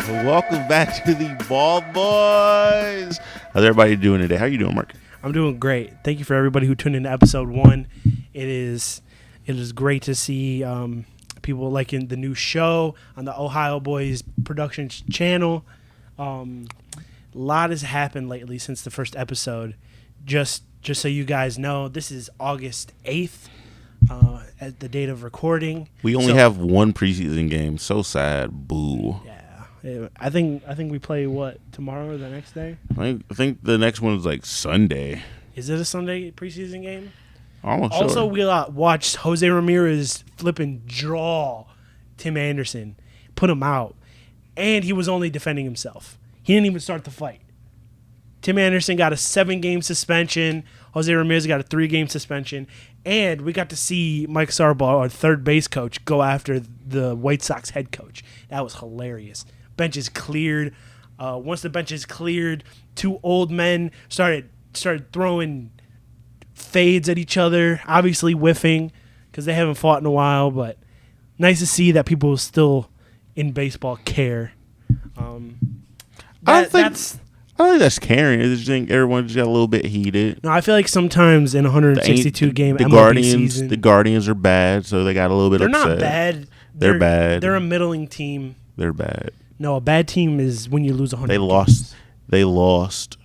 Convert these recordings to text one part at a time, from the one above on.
Welcome back to the Ball Boys. How's everybody doing today? How you doing, Mark? I'm doing great. Thank you for everybody who tuned in to episode 1. It is great to see people liking the new show on the Ohio Boys Productions channel. A lot has happened lately since the first episode. Just so you guys know, this is August 8th at the date of recording. We only have one preseason game. So sad. Boo. Yeah. I think we play tomorrow or the next day? I think the next one is like Sunday. Is it a Sunday preseason game? Also, sure. We watched Jose Ramirez flipping draw Tim Anderson, put him out, and he was only defending himself. He didn't even start the fight. Tim Anderson got a 7-game suspension. Jose Ramirez got a 3-game suspension. And we got to see Mike Sarbaugh, our third base coach, go after the White Sox head coach. That was hilarious. Bench is cleared. Once the bench is cleared, two old men started throwing fades at each other, obviously whiffing because they haven't fought in a while. But nice to see that people still in baseball care. I think that's caring. I just think everyone just got a little bit heated. No, I feel like sometimes in 162 game MLB Guardians, season, the Guardians are bad, so they got a little bit upset. They're not bad. They're bad. They're a middling team. They're bad. No, a bad team is when you lose 100. They lost.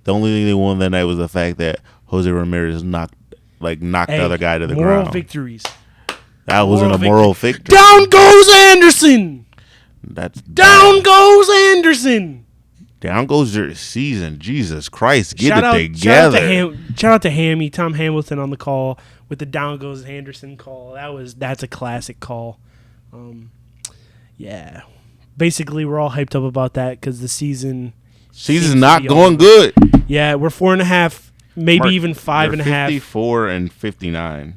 The only thing they won that night was the fact that Jose Ramirez knocked the other guy to the ground. Moral victories. That wasn't a moral victory. Down goes Anderson. Down goes Anderson. Down goes your season. Jesus Christ, get it together. Shout out to Hammy, Tom Hamilton on the call with the down goes Anderson call. That's a classic call. Yeah. Basically, we're all hyped up about that because the season's not going good. Yeah, we're 4.5, maybe even 5.5. 54 and 59.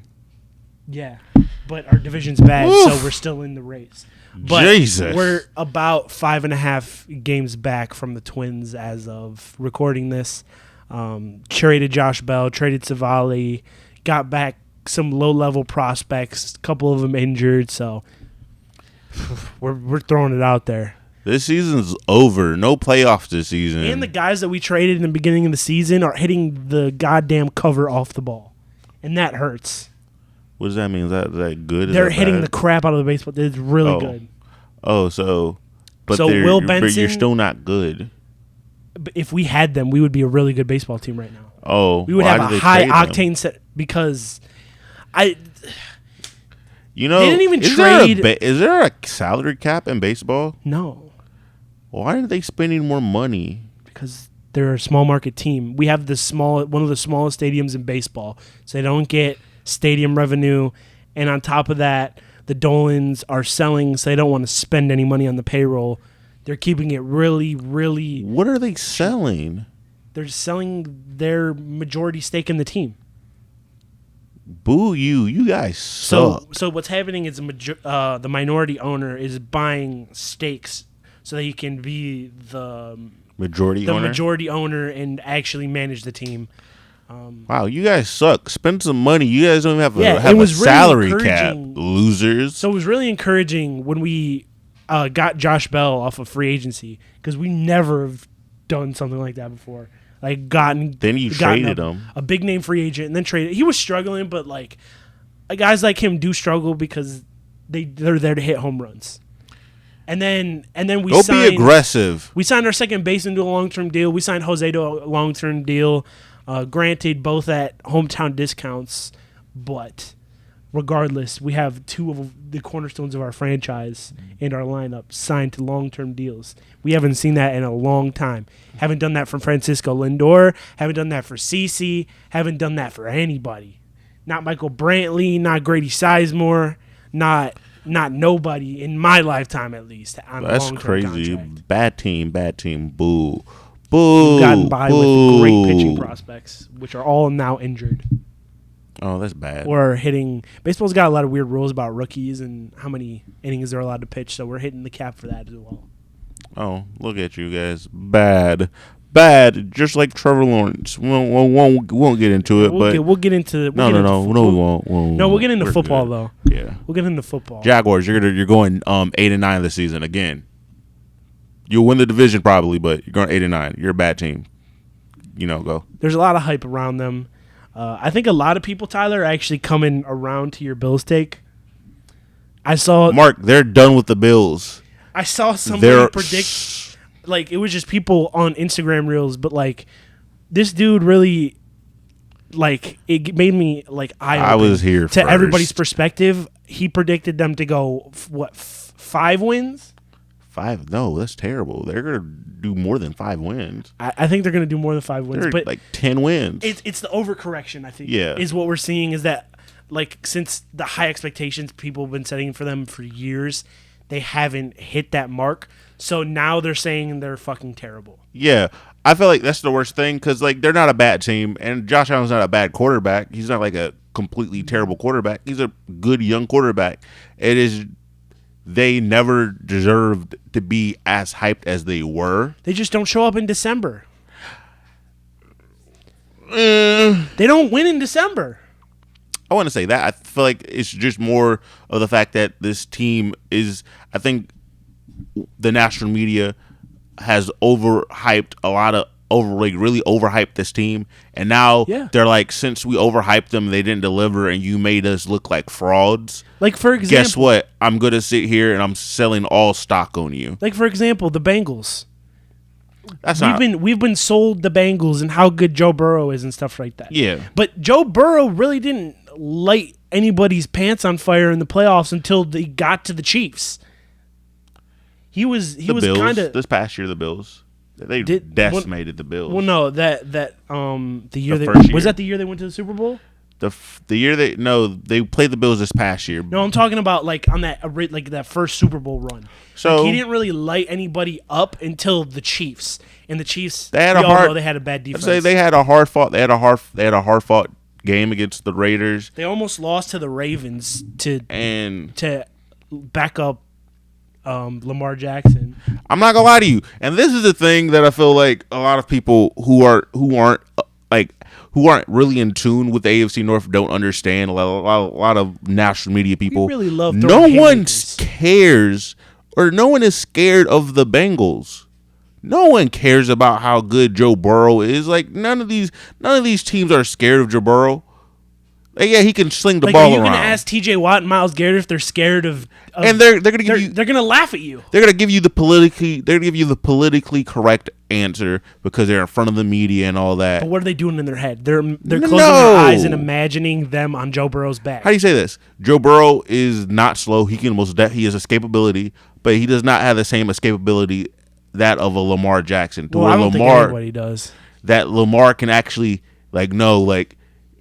Yeah, but our division's bad, so we're still in the race. But Jesus. We're about 5.5 games back from the Twins as of recording this. Traded Josh Bell, traded Savali, got back some low-level prospects, a couple of them injured, so we're throwing it out there. This season's over. No playoffs this season. And the guys that we traded in the beginning of the season are hitting the goddamn cover off the ball, and that hurts. What does that mean? Is that good? They're hitting the crap out of the baseball. It's really good. Oh, so Will Benson, but you're still not good. If we had them, we would be a really good baseball team right now. Oh, we would have a high octane set because they didn't even trade. Is there a salary cap in baseball? No. Why aren't they spending more money? Because they're a small market team. We have one of the smallest stadiums in baseball, so they don't get stadium revenue, and on top of that, the Dolans are selling, so they don't want to spend any money on the payroll. They're keeping it really, really. What are they selling? They're selling their majority stake in the team. Boo you! You guys suck. So what's happening is the minority owner is buying stakes so that he can be the majority owner and actually manage the team. Wow, you guys suck. Spend some money. You guys don't even have a salary cap, losers. So it was really encouraging when we got Josh Bell off of free agency because we never have done something like that before. Like then you traded him, a big name free agent, and then traded. He was struggling, but like guys like him do struggle because they're there to hit home runs. And then we be aggressive. We signed our second baseman to a long-term deal. We signed Jose to a long-term deal. Granted, both at hometown discounts, but regardless, we have two of the cornerstones of our franchise and our lineup signed to long-term deals. We haven't seen that in a long time. Haven't done that for Francisco Lindor. Haven't done that for CeCe. Haven't done that for anybody. Not Michael Brantley. Not Grady Sizemore. Not nobody in my lifetime, at least. On That's a long-term crazy. Contract. Bad team. Boo. Boo. We've gotten by with great pitching prospects, which are all now injured. Oh, that's bad. Or hitting. Baseball's got a lot of weird rules about rookies and how many innings they're allowed to pitch, so we're hitting the cap for that as well. Oh, look at you guys. Bad. Just like Trevor Lawrence. We won't get into it, we'll get into. No, we won't. No, we'll get into football though. Yeah, we'll get into football. Jaguars, you're going 8-9 this season again. You'll win the division probably, but you're going 8-9. You're a bad team. Go. There's a lot of hype around them. I think a lot of people, Tyler, are actually coming around to your Bills take. I saw Mark. They're done with the Bills. I saw somebody predict, like, it was just people on Instagram reels, but like this dude really, like, it made me like I was here to first. Everybody's perspective. He predicted them to go 5 wins. 5? No, that's terrible. They're gonna do more than 5 wins. I think they're gonna do more than 5 wins, They're but like 10 wins. It's the overcorrection. I think. Yeah. Is what we're seeing is that, like, since the high expectations people have been setting for them for years, they haven't hit that mark. So now they're saying they're fucking terrible. Yeah, I feel like that's the worst thing because, like, they're not a bad team, and Josh Allen's not a bad quarterback. He's not like a completely terrible quarterback. He's a good young quarterback. They never deserved to be as hyped as they were. They just don't show up in December. They don't win in December. I want to say that. I feel like it's just more of the fact that this team is, I think the national media has overhyped really overhyped this team. And now they're like, since we overhyped them, they didn't deliver and you made us look like frauds. Like, for example, guess what? I'm going to sit here and I'm selling all stock on you. Like, for example, the Bengals. We've been sold the Bengals and how good Joe Burrow is and stuff like that. Yeah. But Joe Burrow really didn't light anybody's pants on fire in the playoffs until they got to the Chiefs. He was kind of this past year. The Bills they decimated the Bills. Well, no, the year was that the year they went to the Super Bowl. The year they played the Bills this past year. No, I'm talking about like on that first Super Bowl run. So like, he didn't really light anybody up until the Chiefs, and the Chiefs they had a bad defense. They had a hard fought. They had a hard fought game against the Raiders. They almost lost to the Ravens to back up Lamar Jackson. I'm not gonna lie to you, and this is the thing that I feel like a lot of people who aren't really in tune with the AFC North don't understand. A lot of national media people really love. No one cares, or no one is scared of the Bengals. No one cares about how good Joe Burrow is. Like none of these teams are scared of Joe Burrow. Like, yeah, he can sling the ball around. Are you going to ask T.J. Watt and Myles Garrett if they're scared of and they're going to give you. They're going to laugh at you. They're going to give you the politically correct answer because they're in front of the media and all that. But what are they doing in their head? They're closing their eyes and imagining them on Joe Burrow's back. How do you say this? Joe Burrow is not slow. He has escapability, but he does not have the same escapability that of a Lamar Jackson. I don't think anybody does. That Lamar can actually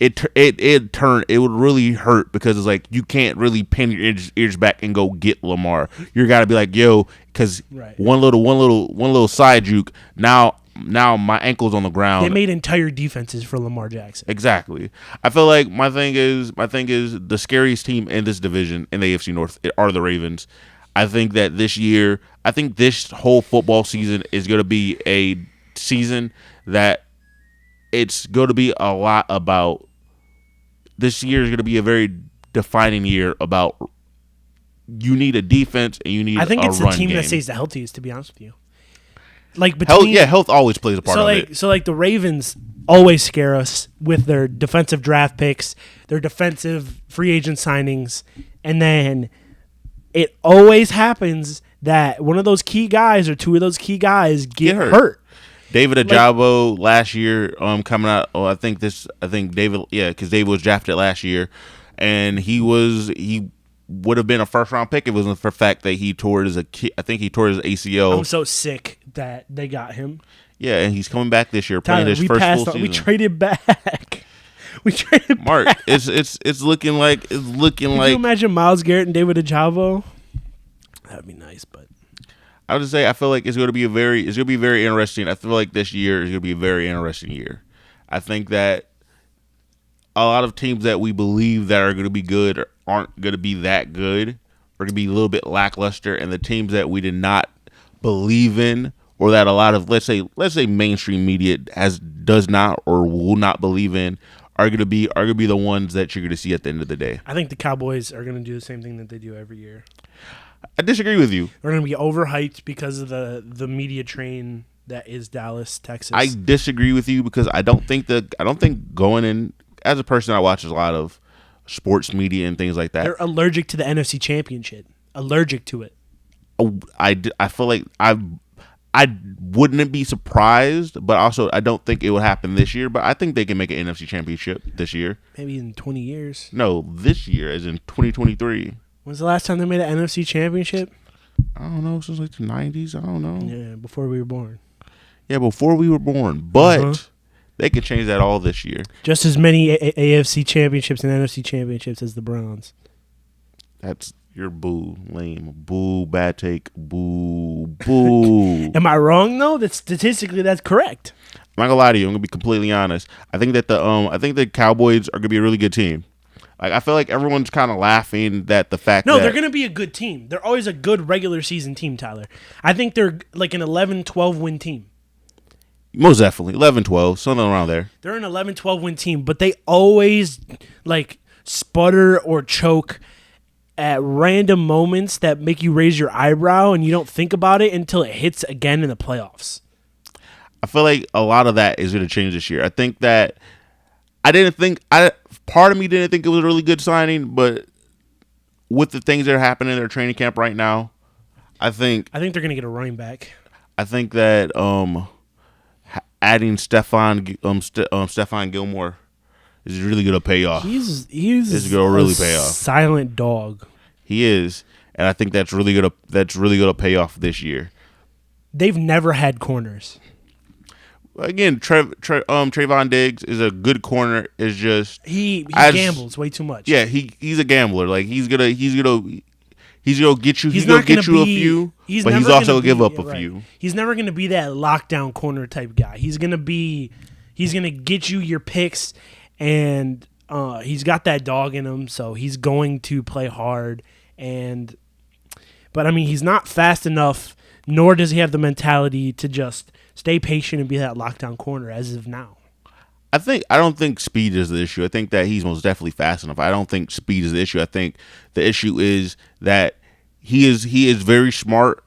it would really hurt because it's like you can't really pin your ears back and go get Lamar. You gotta be like, yo, because one little side juke. Now my ankle's on the ground. They made entire defenses for Lamar Jackson. Exactly. I feel like my thing is the scariest team in this division in the AFC North are the Ravens. I think that this whole football season is going to be a season that it's going to be a lot about. This year is going to be a very defining year about you need a defense and you need a run game. I think it's the team that stays the healthiest, to be honest with you. Like health always plays a part of it. So like the Ravens always scare us with their defensive draft picks, their defensive free agent signings, and then it always happens that one of those key guys or two of those key guys get hurt. David Ajabo last year coming out. Oh, I think David. Yeah, because David was drafted last year, and he would have been a first round pick if it wasn't for the fact that he tore his ACL. I'm so sick that they got him. Yeah, and he's coming back this year, playing his first full season. We traded back. Mark, it's looking like. Can you imagine Myles Garrett and David Ajabo? That would be nice, but. I would just say I feel like it's going to be very interesting. I feel like this year is going to be a very interesting year. I think that a lot of teams that we believe that are going to be good aren't going to be that good, or going to be a little bit lackluster, and the teams that we did not believe in, or that a lot of let's say mainstream media does not or will not believe in, are going to be the ones that you're going to see at the end of the day. I think the Cowboys are going to do the same thing that they do every year. I disagree with you. They're going to be overhyped because of the media train that is Dallas, Texas. I disagree with you because I don't think going in, as a person that watches a lot of sports media and things like that, They're allergic to the NFC Championship. Allergic to it. I feel like I wouldn't be surprised, but also I don't think it would happen this year. But I think they can make an NFC Championship this year. Maybe in 20 years. No, this year, as in 2023. When's the last time they made an NFC Championship? I don't know, since like the 90s. I don't know. Yeah, before we were born. Yeah, before we were born. But they could change that all this year. Just as many AFC Championships and NFC Championships as the Browns. That's your boo, lame, boo, bad take, boo, boo. Am I wrong though? That statistically, that's correct. I'm not gonna lie to you. I'm gonna be completely honest. I think that the Cowboys are gonna be a really good team. Like I feel like everyone's kind of laughing that the fact No, that they're gonna be a good team. They're always a good regular season team, Tyler. I think they're like an 11-12 win team. most definitely 11-12, something around there. They're an 11-12 win team, but they always like sputter or choke at random moments that make you raise your eyebrow and you don't think about it until it hits again in the playoffs. I feel like a lot of that is going to change this year. I think that part of me didn't think it was a really good signing, but with the things that are happening in their training camp right now, I think they're going to get a running back. I think that adding Stephon Gilmore is really going to pay off. He's going to really pay off. Silent dog. He is, and I think that's really going to pay off this year. They've never had corners. Again, Trayvon Diggs is a good corner. Is just he gambles way too much. Yeah, he's a gambler. Like he's gonna get you. He's gonna get you a few, but he's also gonna give up a few. He's never gonna be that lockdown corner type guy. He's gonna get you your picks, and he's got that dog in him. So he's going to play hard. But I mean, he's not fast enough. Nor does he have the mentality to just stay patient and be that lockdown corner as of now. I don't think speed is the issue. I think that he's most definitely fast enough. I don't think speed is the issue. I think the issue is that he is very smart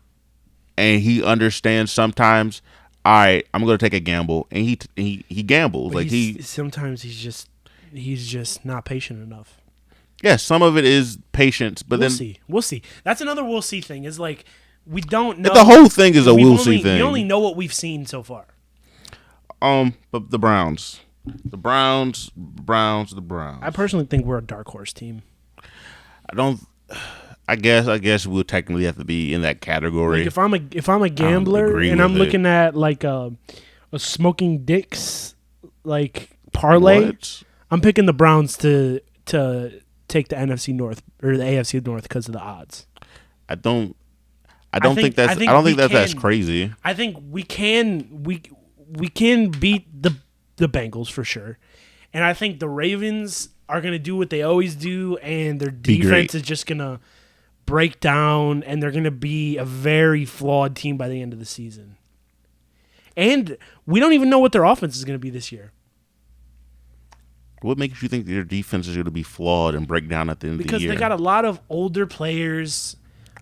and he understands sometimes. All right, I'm going to take a gamble, and he gambles. But like sometimes he's just not patient enough. Yeah, some of it is patience, but we'll see. That's another we'll see thing. Is like. We don't know. The whole thing is a we'll see thing. We only know what we've seen so far. But the Browns. The Browns. I personally think we're a dark horse team. I guess we'll technically have to be in that category. Like if I'm a gambler and I'm looking at like a smoking dicks like parlay, I'm picking the Browns to take the NFC North or the AFC North because of the odds. I don't think that's as crazy. I think we can beat the Bengals for sure. And I think the Ravens are going to do what they always do, and their defense is just going to break down, and they're going to be a very flawed team by the end of the season. And we don't even know what their offense is going to be this year. What makes you think their defense is going to be flawed and break down at the end of the year? Because they got a lot of older players.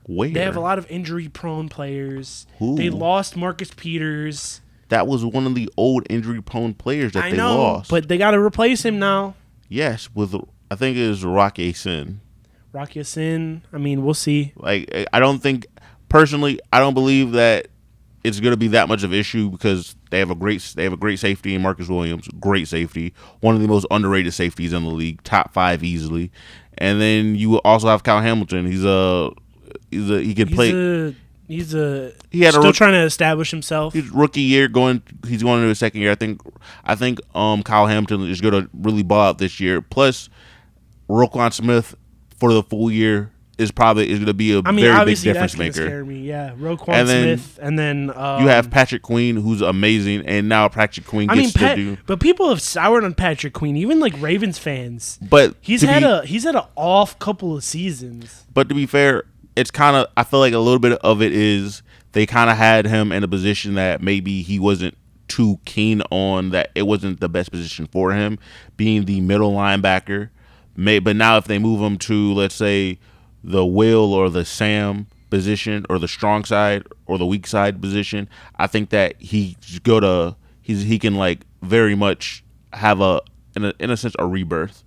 Where? They have a lot of injury-prone players. Who? They lost Marcus Peters. That was one of the old injury-prone players that they lost. But they got to replace him now. Yes, I think it was Rock A-Sin. Rock A-Sin. I mean, we'll see. Like, I don't believe that it's going to be that much of an issue because they have a great safety in Marcus Williams, great safety, one of the most underrated safeties in the league, top 5 easily. And then you also have Kyle Hamilton. He can play. He's still trying to establish himself. He's rookie year he's going into his second year. I think Kyle Hamilton is going to really ball out this year. Plus, Roquan Smith for the full year is going to be a very big difference maker. Scare me. Yeah, Roquan Smith, and then you have Patrick Queen, who's amazing, and now Patrick Queen to do. But people have soured on Patrick Queen, even like Ravens fans. But he's had an off couple of seasons. But to be fair, it's kind of, I feel like a little bit of it is they kind of had him in a position that maybe he wasn't too keen on, that it wasn't the best position for him, being the middle linebacker. But now if they move him to, let's say, the Will or the Sam position or the strong side or the weak side position, I think that he can like very much have in a sense a rebirth.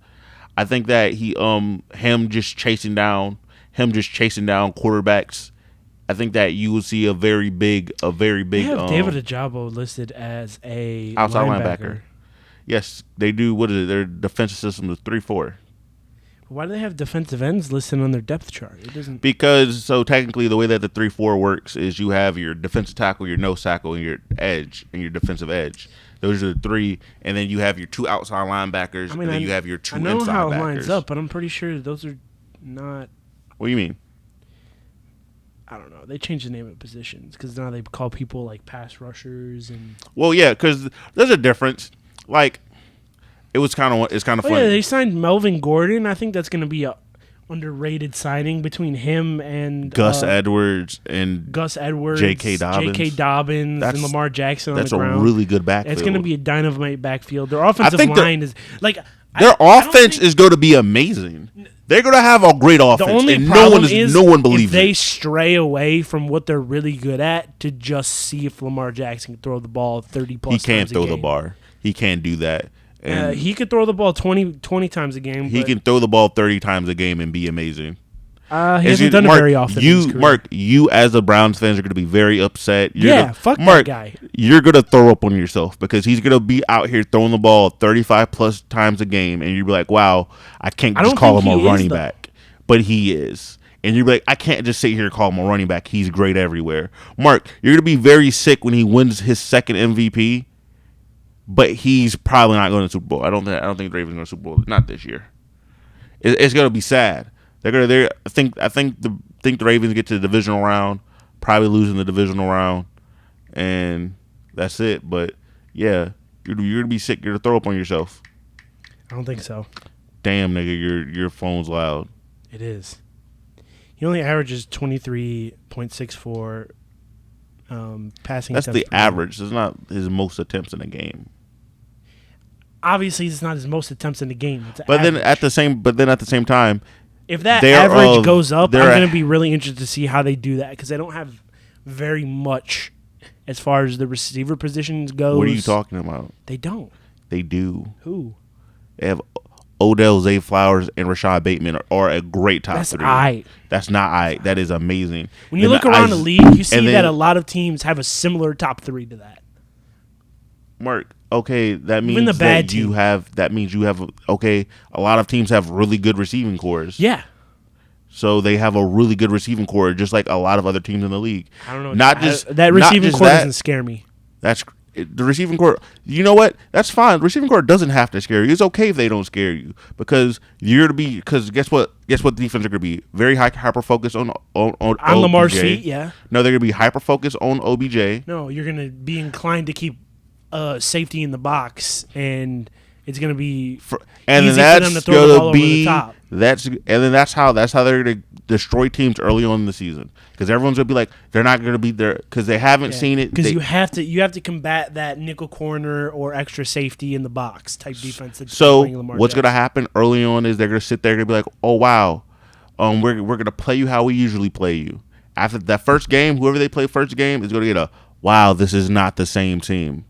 I think that him just chasing down quarterbacks. I think that you will see a very big They have David Ajabo listed as a outside linebacker. linebacker. Yes, they do. What is it? Their defensive system is 3-4. Why do they have defensive ends listed on their depth chart? It doesn't. Because so technically the way that the 3-4 works is you have your defensive tackle, your nose tackle, and your edge, and your defensive edge. Those are the three, and then you have your two outside linebackers, and then you have your two inside backers. I know how it lines up, but I'm pretty sure those are not. What do you mean? I don't know. They changed the name of positions because now they call people like pass rushers and. Well, yeah, because there's a difference. Like, it's kind of funny. Yeah, they signed Melvin Gordon. I think that's going to be a underrated signing between him and Gus Edwards, J.K. Dobbins, and Lamar Jackson. That's on the ground. A really good backfield. It's going to be a dynamite backfield. Their offensive line is like. Their offense is going to be amazing. They're going to have a great offense. The only and problem is no one believes if they stray away from what they're really good at to just see if Lamar Jackson can throw the ball 30 plus times a game. He can't throw the bar. He can't do that. And he could throw the ball 20 times a game. He can throw the ball 30 times a game and be amazing. He hasn't done it very often. Mark, you as a Browns fans are going to be very upset. Fuck that guy. You're going to throw up on yourself because he's going to be out here throwing the ball 35 plus times a game, and you'll be like, wow, I can't just call him a running back. But he is. And you're like, I can't just sit here and call him a running back. He's great everywhere. Mark, you're going to be very sick when he wins his second MVP, but he's probably not going to the Super Bowl. I don't think the Ravens are going to the Super Bowl. Not this year. It's going to be sad. I think the Ravens get to the divisional round, probably losing the divisional round, and that's it. But yeah, you're gonna be sick. You're gonna throw up on yourself. I don't think so. Damn, nigga, your phone's loud. It is. He only averages 23.64 passing. That's the average. It's not his most attempts in a game. Obviously, it's not his most attempts in the game. But then at the same time. If that average goes up, I'm going to be really interested to see how they do that because they don't have very much as far as the receiver positions goes. What are you talking about? They don't. They do. Who? They have Odell, Zay Flowers, and Rashad Bateman are a great top three. That's not aight. That is amazing. When you look around the league, you see that a lot of teams have a similar top three to that. Mark, okay, that means you have a lot of teams have really good receiving cores. Yeah. So they have a really good receiving core, just like a lot of other teams in the league. I don't know. That receiving core doesn't scare me. That's the receiving core. You know what? That's fine. The receiving core doesn't have to scare you. It's okay if they don't scare you because guess what? Guess what? The defense are going to be very hyper focused on Lamar's feet. Yeah. No, they're going to be hyper focused on OBJ. No, you're going to be inclined to keep safety in the box, and it's going to be easy for them to throw the ball over the top. That's how they're going to destroy teams early on in the season because everyone's going to be like they're not going to be there because they haven't seen it. Because you have to combat that nickel corner or extra safety in the box type defense. So what's going to happen early on is they're going to sit there and be like, oh wow, we're going to play you how we usually play you. After that first game, whoever they play first game is going to get a wow, this is not the same team.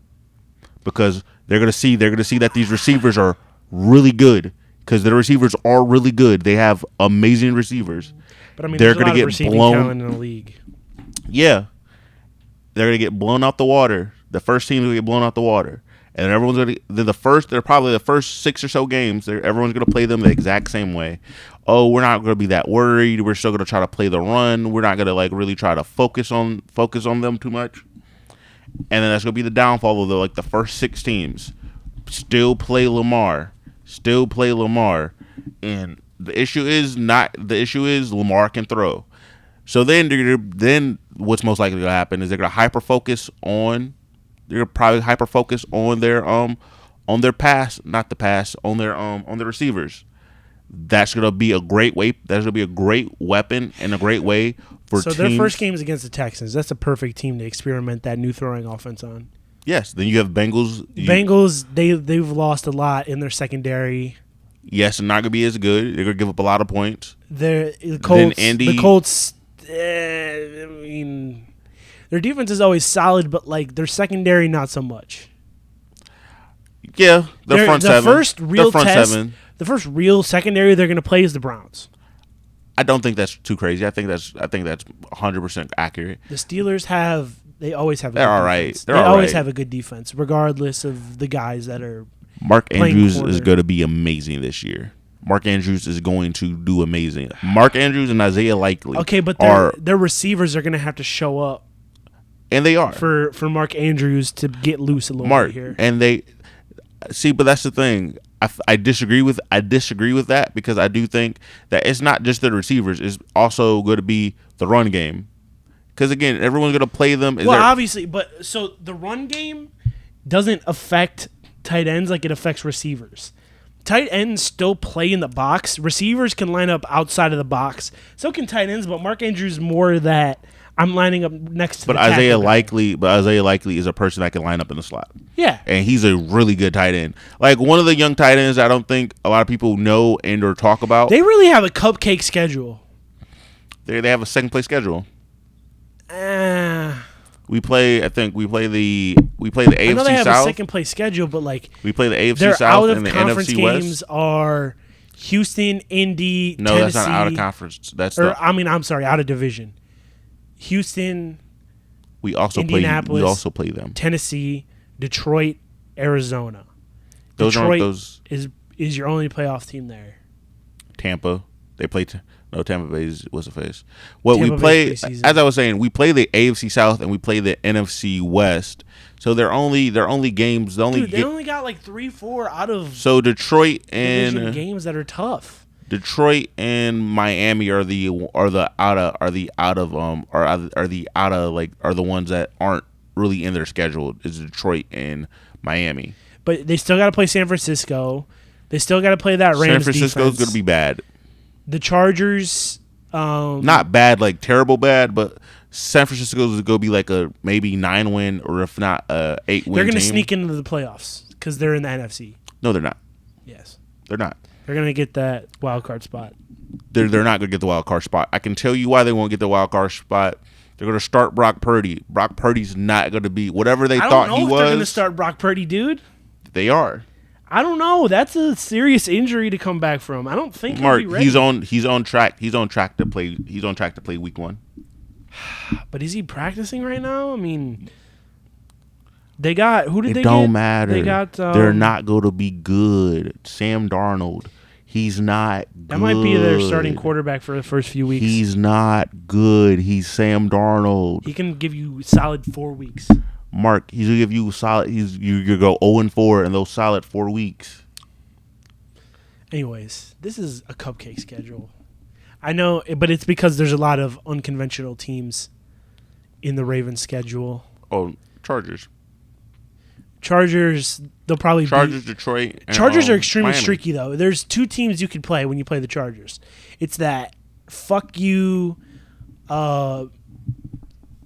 Because they're gonna see that these receivers are really good. Because the receivers are really good. They have amazing receivers. But I mean, they're gonna get blown in the league. Yeah, they're gonna get blown out the water. The first team will get blown out the water, and everyone's gonna. They're probably the first 6 or so games. Everyone's gonna play them the exact same way. Oh, we're not gonna be that worried. We're still gonna try to play the run. We're not gonna really try to focus on them too much. And then that's going to be the downfall of the first 6 teams. Still play Lamar. And the issue is Lamar can throw. So then what's most likely going to happen is they're going to hyper focus on their receivers. That's going to be a great way. That's going to be a great weapon and a great way for teams. So their first game is against the Texans. That's a perfect team to experiment that new throwing offense on. Yes. Then you have Bengals. They've lost a lot in their secondary. Yes, and not going to be as good. They're going to give up a lot of points. The Colts I mean, their defense is always solid, but like their secondary, not so much. Yeah, their front seven. The first real secondary they're going to play is the Browns. I don't think that's too crazy. I think that's 100% accurate. The Steelers they always have a They're good all right. defense. They're they all always right. have a good defense, regardless of the guys that are. Mark Andrews corner. is going to be amazing this year. Mark Andrews is going to do amazing. Mark Andrews and Isaiah Likely. Okay, but their receivers are going to have to show up. And they are. For Mark Andrews to get loose a little bit here. And they see, but that's the thing. I disagree with that because I do think that it's not just the receivers. It's also going to be the run game. Because, again, everyone's going to play them. Obviously, but so the run game doesn't affect tight ends like it affects receivers. Tight ends still play in the box. Receivers can line up outside of the box. So can tight ends, but Mark Andrews more that I'm lining up next to the Isaiah Likely is a person that can line up in the slot. Yeah. And he's a really good tight end. Like one of the young tight ends I don't think a lot of people know and or talk about. They really have a cupcake schedule. They have a second place schedule. We play the AFC I know they have South. a second place schedule, but like we play the AFC their South out of and the conference NFC games West. Are Houston, Indy, No, Tennessee. that's not out of conference. I'm sorry, out of division. Houston. We also play them. Tennessee, Detroit, Arizona. Those Detroit aren't those. Is your only playoff team there? Tampa. They play. No, Tampa Bay was a face. Well, Tampa we play, preseason. as I was saying, we play the AFC South and we play the NFC West. So they're only games. They only got like 3-4 out of so Detroit and division games that are tough. Detroit and Miami are the ones that aren't really in their schedule. Is Detroit and Miami. But they still got to play San Francisco. They still got to play that Rams San Francisco's defense. going to be bad. The Chargers, not bad, like terrible bad, but San Francisco's going to be like a maybe 9-win or if not 8-win. They're going to sneak into the playoffs because they're in the NFC. No, they're not. Yes, they're not. They're going to get that wild card spot. They're not going to get the wild card spot. I can tell you why they won't get the wild card spot. They're going to start Brock Purdy. Brock Purdy's not going to be whatever they thought he was. I don't know if they're going to start Brock Purdy, dude. They are. I don't know. That's a serious injury to come back from. I don't think Mark, he'll be ready. He's on track. He's on track to play week 1. But is he practicing right now? I mean, they got who did it they don't get? matter. They got they're not going to be good. Sam Darnold. He's not good. That might be their starting quarterback for the first few weeks. He's not good. He's Sam Darnold. He can give you solid 4 weeks. Mark, he's gonna give you solid. You go 0-4 in those solid 4 weeks. Anyways, this is a cupcake schedule. I know, but it's because there's a lot of unconventional teams in the Ravens schedule. Oh, Chargers, they'll probably Chargers, Detroit. And, Chargers are extremely Miami. streaky though. There's 2 teams you could play when you play the Chargers. It's that fuck you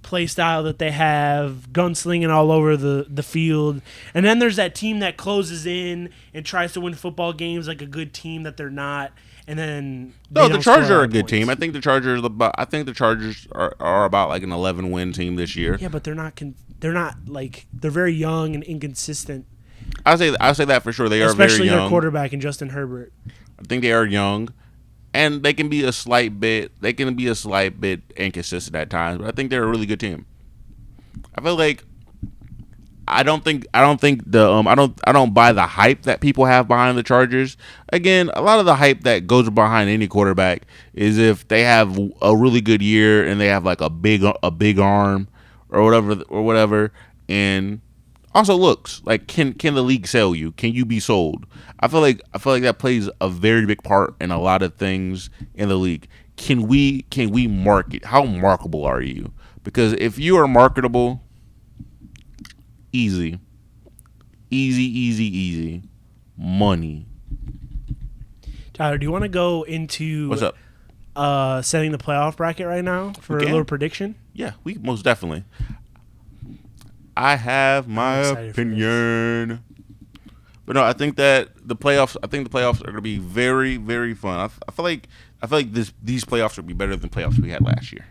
play style that they have, gunslinging all over the field. And then there's that team that closes in and tries to win football games like a good team that they're not. And then the Chargers are a good team. I think the Chargers are about like an 11-win team this year. Yeah, but they're not like they're very young and inconsistent. I say that for sure. They are especially very young. their quarterback and Justin Herbert. I think they are young. And they can be a slight bit inconsistent at times, but I think they're a really good team. I feel like I don't buy the hype that people have behind the Chargers. Again, a lot of the hype that goes behind any quarterback is if they have a really good year and they have like a big arm or whatever, and also looks like can the league sell you? Can you be sold? I feel like that plays a very big part in a lot of things in the league. Can we market? How marketable are you? Because if you are marketable, easy money. Tyler, do you want to go into What's up? Setting the playoff bracket right now for a little prediction? Yeah, we most definitely. I have my opinion. But no, I think that the playoffs are going to be very, very fun. I feel like these playoffs will be better than playoffs we had last year.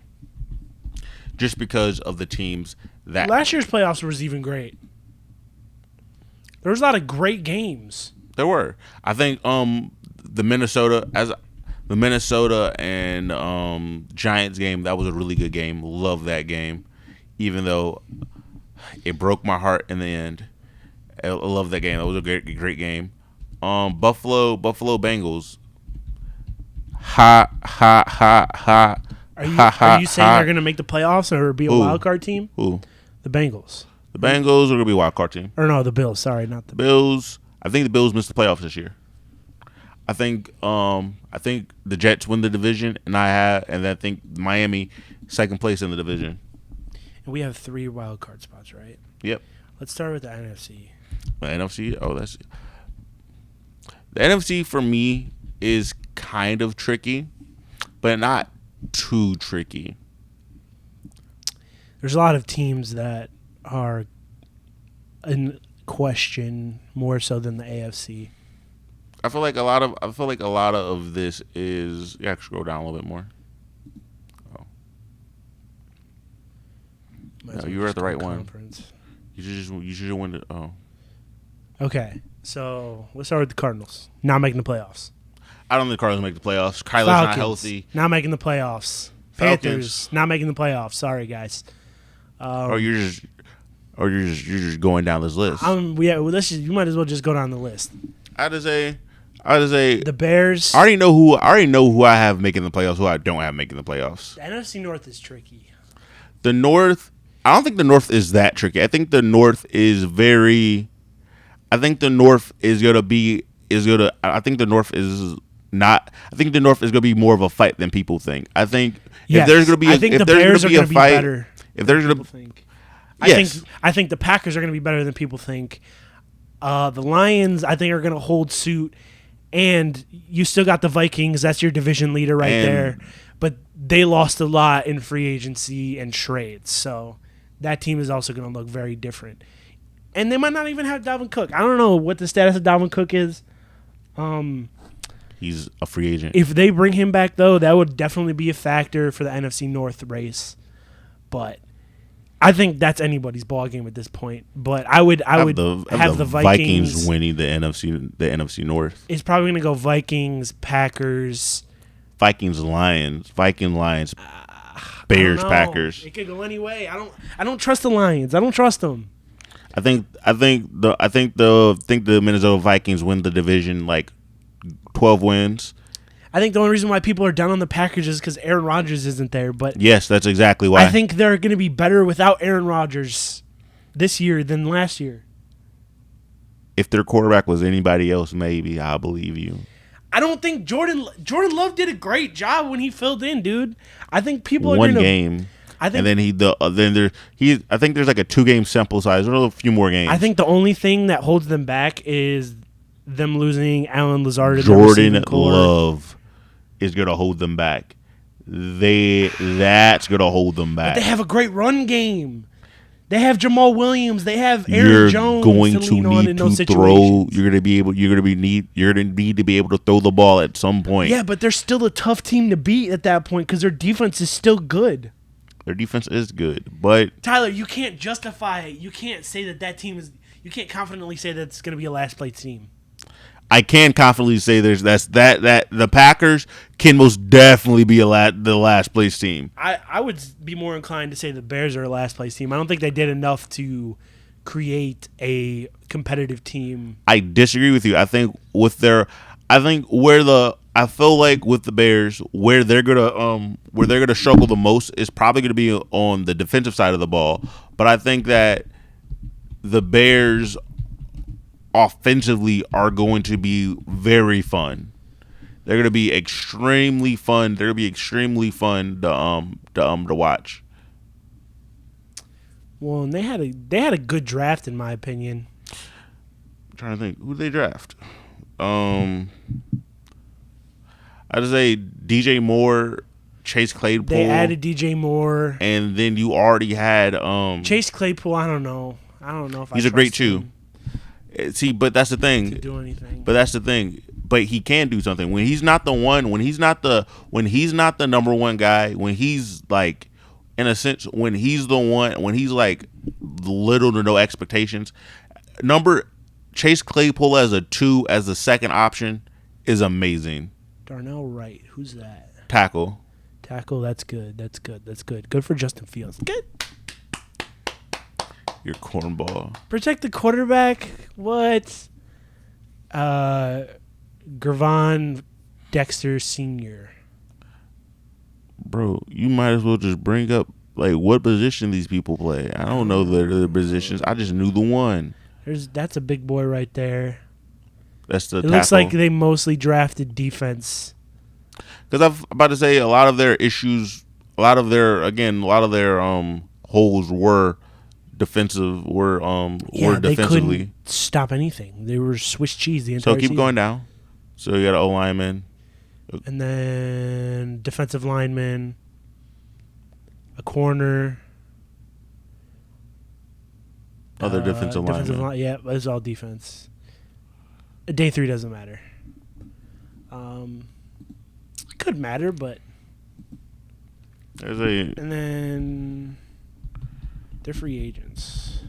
just because of the teams that Last year's playoffs was even great. There was a lot of great games. there were. I think the Minnesota and Giants game, that was a really good game. Love that game, even though it broke my heart in the end. I love that game. That was a great game. Buffalo Bengals. Ha ha ha ha. Are you saying they're going to make the playoffs or be a wild card team? Who? The Bengals. The Bengals are going to be a wild card team. Or no, the Bills. Sorry, not the Bills. I think the Bills missed the playoffs this year. I think the Jets win the division, and I think Miami second place in the division. And we have 3 wild card spots, right? Yep. Let's start with the NFC. The NFC. Oh, that's the NFC for me is kind of tricky, but not too tricky. There's a lot of teams that are in question more so than the AFC. I feel like a lot of this is. Yeah, scroll down a little bit more. Oh, no, you were at the right one. You should win it. Oh, okay. So let's start with the Cardinals. Not making the playoffs. I don't think the Cardinals make the playoffs. Kyler's Falcons, not healthy. Not making the playoffs. Panthers not making the playoffs. Sorry, guys. Or you're just going down this list. You might as well just go down the list. I just say The Bears. I already know who I have making the playoffs, who I don't have making the playoffs. The NFC North is tricky. The North, I don't think the North is that tricky. I think the North is very. I think the North is gonna be I think the North is not. I think the North is gonna be more of a fight than people think. I think if there's gonna be I think the Bears are gonna be better. If there's gonna gonna think. Yes. I think the Packers are going to be better than people think. The Lions, I think, are going to hold suit. And you still got the Vikings. That's your division leader right there. But they lost a lot in free agency and trades. So that team is also going to look very different. And they might not even have Dalvin Cook. I don't know what the status of Dalvin Cook is. He's a free agent. If they bring him back, though, that would definitely be a factor for the NFC North race. But I think that's anybody's ball game at this point. But I would have the Vikings winning the NFC North. It's probably going to go Vikings, Packers, Vikings, Lions, Bears, Packers. It could go any way. I don't trust the Lions. I don't trust them. I think the Minnesota Vikings win the division like 12 wins. I think the only reason why people are down on the Packers is because Aaron Rodgers isn't there. But yes, that's exactly why. I think they're going to be better without Aaron Rodgers this year than last year. If their quarterback was anybody else, maybe I believe you. I don't think Jordan Love did a great job when he filled in, dude. I think people are one game. I think, and then I think there's like a 2-game sample size. There's a few more games. I think the only thing that holds them back is them losing Allen Lazard. Jordan Love is going to hold them back. That's going to hold them back. But they have a great run game. They have Jamal Williams. They have Aaron Jones. You're going to need to throw. You're going to need to be able to throw the ball at some point. Yeah, but they're still a tough team to beat at that point because their defense is still good. Their defense is good, but Tyler, you can't justify it. You can't say that team is. You can't confidently say that it's going to be a last place team. I can confidently say that the Packers can most definitely be the last place team. I would be more inclined to say the Bears are a last place team. I don't think they did enough to create a competitive team. I disagree with you. I feel like with the Bears, where they're gonna struggle the most is probably gonna be on the defensive side of the ball. But I think that the Bears offensively are going to be very fun. They're going to be extremely fun. They're going to be extremely fun to watch. Well, and they had a good draft in my opinion. I'm trying to think, who did they draft? I'd say DJ Moore, Chase Claypool. They added DJ Moore, and then you already had Chase Claypool. I don't know if he's a great two. See, but that's the thing. To do anything. But that's the thing. But he can do something when he's not the one. When he's not the number one guy. When he's like, in a sense, when he's the one, when he's like little to no expectations, Chase Claypool as a 2 as the second option is amazing. Darnell Wright, who's that? Tackle. That's good. That's good. Good for Justin Fields. Good. Your cornball. Protect the quarterback. What? Gervon Dexter Sr. Bro, you might as well just bring up like what position these people play. I don't know their positions. I just knew the one. That's a big boy right there. That's the It tackle. looks like they mostly drafted defense. Because I'm about to say a lot of their issues, a lot of their holes were defensive. Were They defensively. couldn't stop anything. They were Swiss cheese the entire So keep season. going down. So you got an O lineman. And then defensive lineman, a corner. Other defensive lineman. Yeah, it's all defense. Day 3 doesn't matter. Could matter, but and then they're free agents.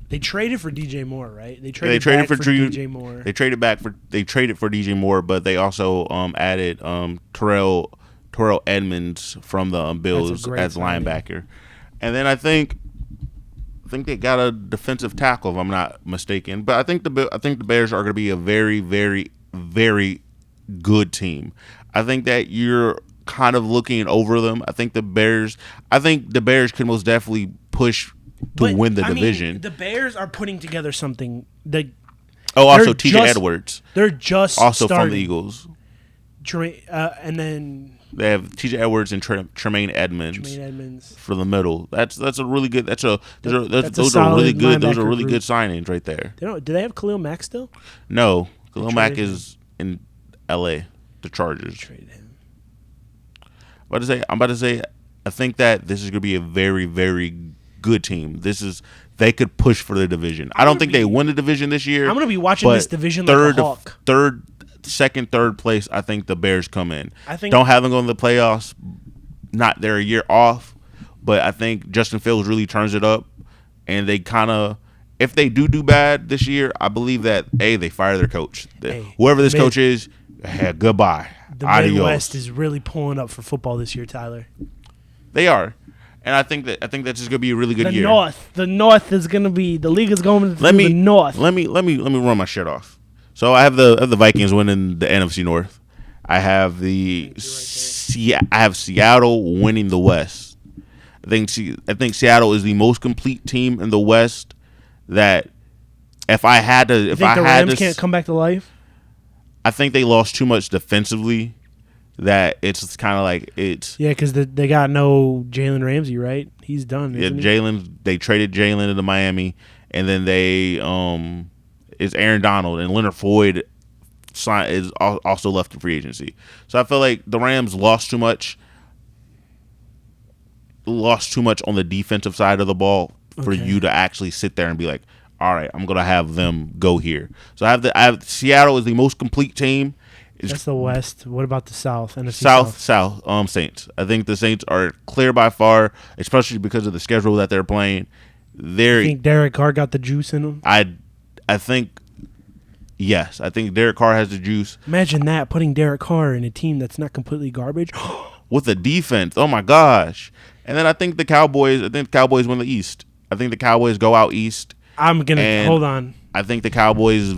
They traded for DJ Moore, right? They traded for DJ Moore. They traded for DJ Moore, but they also added Terrell Edmonds from the Bills as linebacker. And then I think they got a defensive tackle, if I'm not mistaken. But I think the Bears are going to be a very, very, very good team. I think that you're kind of looking over them. I think the Bears can most definitely push to win the division. The Bears are putting together something. Also TJ Edwards. They're just also starting. from the Eagles. And then they have TJ Edwards and Tremaine Edmonds for the middle. That's a really good. Those are really good. Those are really good signings right there. Do they have Khalil Mack still? No, Khalil Mack is in L.A. The Chargers. Traded him. I'm about to say. I think that this is going to be a very, very good team. They could push for the division. I don't think they win the division this year. I'm going to be watching this division like a hawk. Third place, I think the Bears come in. Don't have them go in the playoffs. Not they're a year off, but I think Justin Fields really turns it up, and they kind of, if they do bad this year, I believe that they fire their coach. Whoever this coach is, goodbye. The Adios. Midwest is really pulling up for football this year, Tyler. They are. And I think that's just gonna be a really good year. The North is gonna be the league is going to the North. Let me run my shit off. So I have the Vikings winning the NFC North. I have Seattle winning the West. I think Seattle is the most complete team in the West. That if I had to, the Rams can't come back to life. I think they lost too much defensively. That it's kind of like it's because they got no Jalen Ramsey, right? He's done. They traded Jalen into Miami, and then it's Aaron Donald and Leonard Floyd is also left in free agency. So I feel like the Rams lost too much on the defensive side of the ball for you to actually sit there and be like, all right, I'm gonna have them go here. So I have Seattle is the most complete team. That's the West. What about the South? NFC South. Saints. I think the Saints are clear by far, especially because of the schedule that they're playing. You think Derek Carr got the juice in him? I think yes. I think Derek Carr has the juice. Imagine that, putting Derek Carr in a team that's not completely garbage. With a defense. Oh my gosh. And then I think the Cowboys win the East. I think the Cowboys go out East. Hold on. I think the Cowboys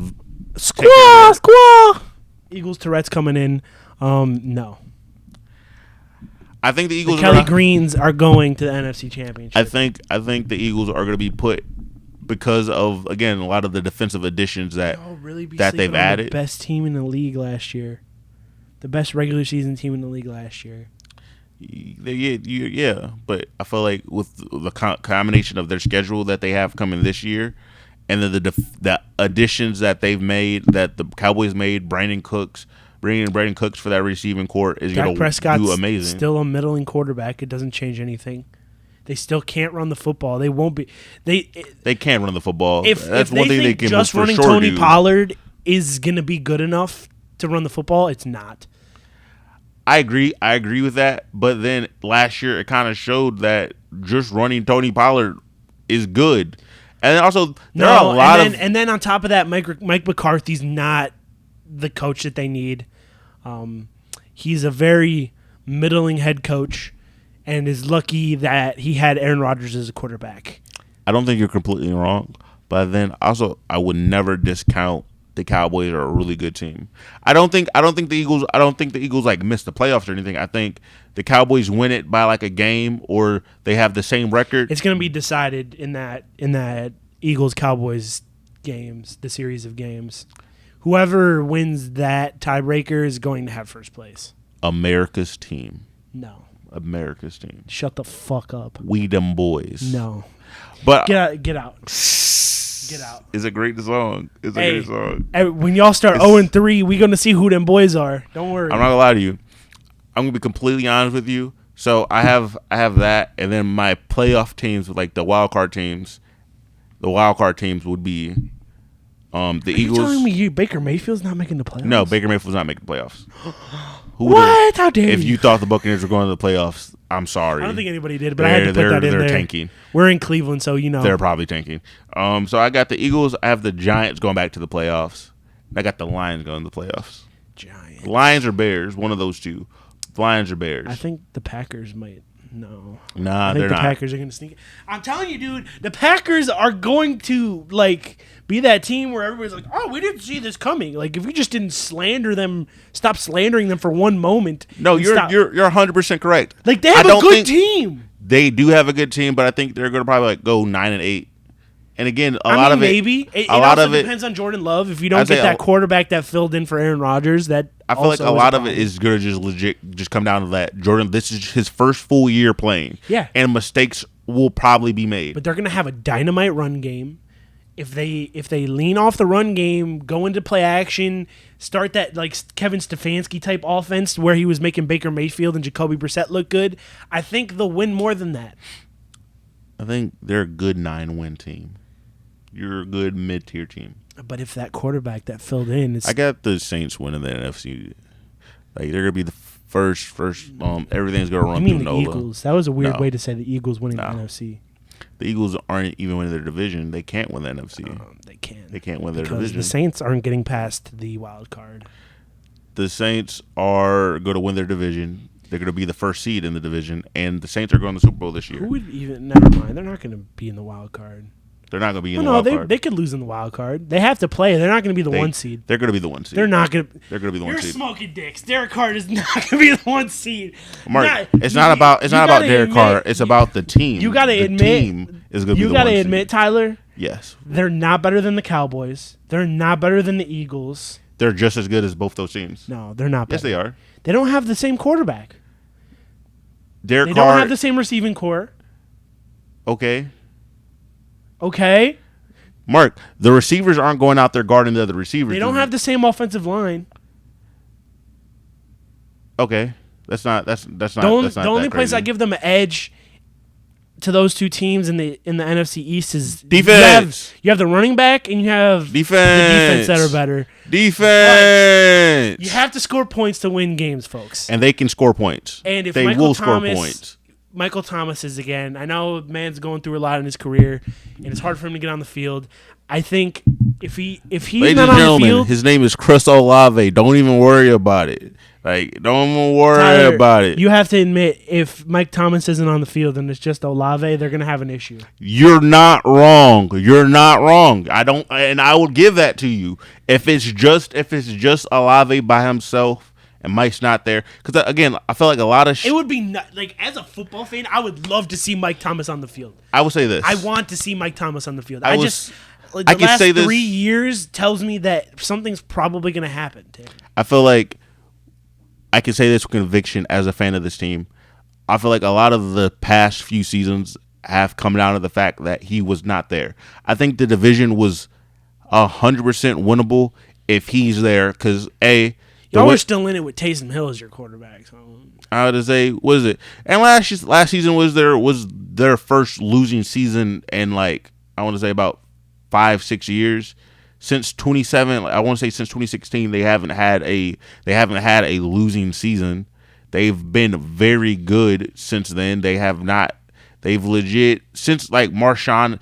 squaw. Eagles Tourette's coming in. No. I think the Eagles. Kelly Greens are going to the NFC Championship. I think the Eagles are going to be put because of, again, a lot of the defensive additions that they've added. The best team in the league last year, the best regular season team in the league last year. Yeah, but I feel like with the combination of their schedule that they have coming this year, and then the additions that they've made, that the Cowboys made, bringing in Brandon Cooks for that receiving court is going to do amazing. Still a middling quarterback. It doesn't change anything. They still can't run the football. They won't be. They can't run the football. That's one thing they can just running for sure Tony Pollard is going to be good enough to run the football. It's not. I agree. I agree with that. But then last year, it kind of showed that just running Tony Pollard is good. And then also, there are a lot and then on top of that, Mike McCarthy's not the coach that they need. He's a very middling head coach and is lucky that he had Aaron Rodgers as a quarterback. I don't think you're completely wrong. But then also, I would never discount the Cowboys are a really good team. I don't think the Eagles like miss the playoffs or anything. I think the Cowboys win it by like a game or they have the same record. It's going to be decided in that Eagles Cowboys games, the series of games. Whoever wins that tiebreaker is going to have first place. America's team. No. America's team. Shut the fuck up. We them boys. No. But get out. Get out. It's a great song. It's a great song. When y'all start 0-3, we gonna see who them boys are. Don't worry. I'm not gonna lie to you. I'm gonna be completely honest with you. So I have that, and then my playoff teams, like the wild card teams. The wild card teams would be the Eagles. You telling me Baker Mayfield's not making the playoffs? No, Baker Mayfield's not making the playoffs. What? How dare you? If you thought the Buccaneers were going to the playoffs, I'm sorry. I don't think anybody did, but I had to put that in there. They're tanking. We're in Cleveland, so you know. They're probably tanking. So I got the Eagles. I have the Giants going back to the playoffs. I got the Lions going to the playoffs. Giants. Lions or Bears, one of those two. Lions or Bears. I think the Packers might. No. Nah, I think they're the not. Packers are going to sneak. I'm telling you, dude, the Packers are going to be that team where everybody's like, "Oh, we didn't see this coming." Like if we just didn't slander them, stop slandering them for one moment. No, you're 100% correct. Like they have a good team. They do have a good team, but I think they're going to probably go 9-8. And again, a lot of it depends on Jordan Love. If you don't get that quarterback that filled in for Aaron Rodgers, that I feel like a lot of it is going to just come down to that. Jordan, this is his first full year playing. Yeah. And mistakes will probably be made. But they're going to have a dynamite run game. If they lean off the run game, go into play action, start that like Kevin Stefanski type offense where he was making Baker Mayfield and Jacoby Brissett look good, I think they'll win more than that. I think they're a good 9-win team. You're a good mid-tier team. But if that quarterback that filled in is... I got the Saints winning the NFC. Like they're gonna be the first. Everything's gonna run I mean through the Nola. Eagles. That was a weird way to say the Eagles winning the NFC. The Eagles aren't even winning their division. They can't win the NFC. They can't. They can't win their because division. The Saints aren't getting past the wild card. The Saints are going to win their division. They're going to be the first seed in the division, and the Saints are going to the Super Bowl this year. Who would even? Never mind. They're not going to be in the wild card. They're not going to be in the wild card. They could lose in the wild card. They have to play. They're not going to be the 1 seed. They're going to be the 1 seed. They're not going to. They're going to be the 1 seed. You're smoking dicks. Derek Carr is not going to be the 1 seed. Mark, it's not about Derek Carr. It's about the team. You got to admit. Team is going to be the 1 seed. You got to admit, Tyler. Yes. They're not better than the Cowboys. They're not better than the Eagles. They're just as good as both those teams. No, they're not better. Yes, they are. They don't have the same quarterback. Derek They Carr. don't have the same receiving core. Okay. Mark, the receivers aren't going out there guarding the other receivers. They don't have the same offensive line. Okay. That's not The only place I give them an edge to those two teams in the NFC East is defense. You have the running back and you have defense. The defense that are better. Defense. But you have to score points to win games, folks. And they can score points. And if they will score points. Michael Thomas is again. I know man's going through a lot in his career, and it's hard for him to get on the field. I think if he's Ladies not and on gentlemen, the field, his name is Chris Olave. Don't even worry about it. Like, don't even worry about it. You have to admit, if Mike Thomas isn't on the field and it's just Olave, they're going to have an issue. You're not wrong. I would give that to you. If it's just Olave by himself and Mike's not there, because again, I feel like a lot of it would be like, as a football fan, I would love to see Mike Thomas on the field. I will say this: I want to see Mike Thomas on the field. I the last 3 years tells me that something's probably going to happen to him. I feel like I can say this with conviction as a fan of this team. I feel like a lot of the past few seasons have come down to the fact that he was not there. I think the division was 100% winnable if he's there, because y'all were still in it with Taysom Hill as your quarterback. So. I would say, what is it? And last season was their first losing season in, like, I want to say about 5-6 years. Since 2016, they haven't had a losing season. They've been very good since then. They have not. They've legit since like Marshawn